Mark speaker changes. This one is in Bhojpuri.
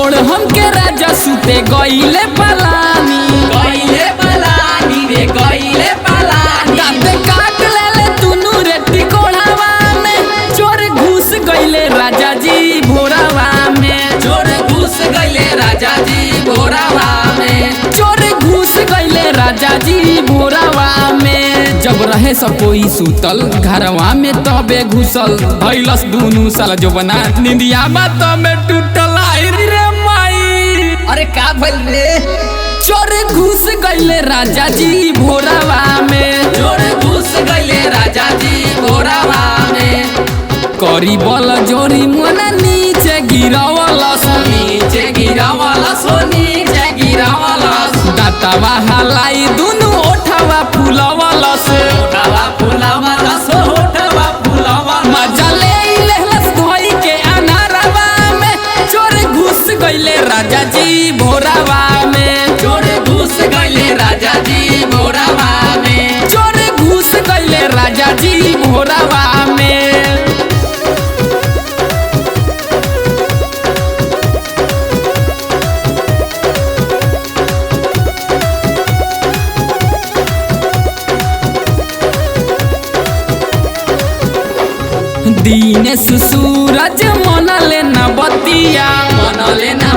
Speaker 1: छोड़ हमके राजा सुते गईले पलानी रे गईले पलानी दाते काट लेले तुनु रे टिकोड़ावा में चोर घुस गईले राजा जी भोरावा में चोर घुस गईले राजा जी भोरावा में चोर घुस गईले राजा जी भोरावा में जब रहे सब कोई सुतल घरवा में तबे घुसल भइलस दुनु साला जो बना निंदिया बात में टूटल आई रे माई
Speaker 2: अरे का भइल रे
Speaker 1: चोर घुस गईले राजा जी भोरावा में
Speaker 2: चोर घुस गईले राजा जी भोरावा में
Speaker 1: करी बल जोरी मोना नीचे गिरावला
Speaker 2: नीचे गिरावला नीचे गिरावला
Speaker 1: दातावा हलाई दुनु ओठवा फुलावला से
Speaker 2: ओठवा फुलावला ओठवा फुलावला
Speaker 1: मजा ले लेहलस धोई के अनारवा में चोर घुस गईले राजा जी भोरावा में
Speaker 2: चोर घुस गईले राजा जी भोरावा में
Speaker 1: चोर घुस गईले राजा जी भोरावा में दीनेश सूरज मनले न बतिया
Speaker 2: मनले न